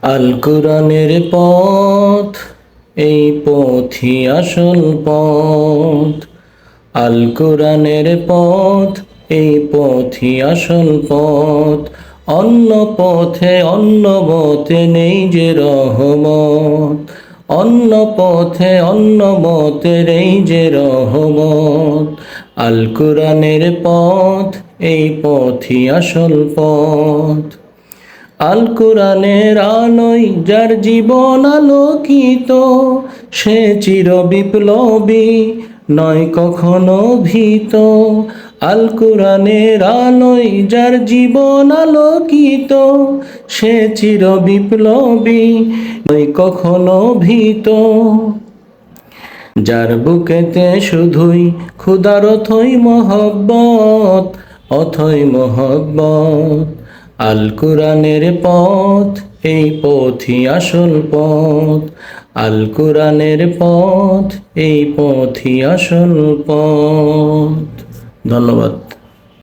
আল কোরআনের পথ, এই পথই আসল পথ। আল কোরআনের পথ, এই পথই আসল পথ। অন্য পথে অন্য মতে নেই যে রহমত, অন্য পথে অন্য মতে নেই যে রহমত। আল কোরআনের পথ, এই পথই আসল পথ। আল কোরআনের আলোয় যার জীবন আলোকিত, সে চির বিপ্লবী, নয় কখনো ভীত। আল কোরআনের আলোয় যার জীবন আলোকিত, সে চির বিপ্লবী, নয় কখনো ভীত। যার বুকেতে শুধুই খুদার অথই মহব্বত, অথই মহব্বত। আল কোরআনের পথ, এই পথই আসল পথ। আল কোরআনের পথ, এই পথই আসল পথ। ধন্যবাদ।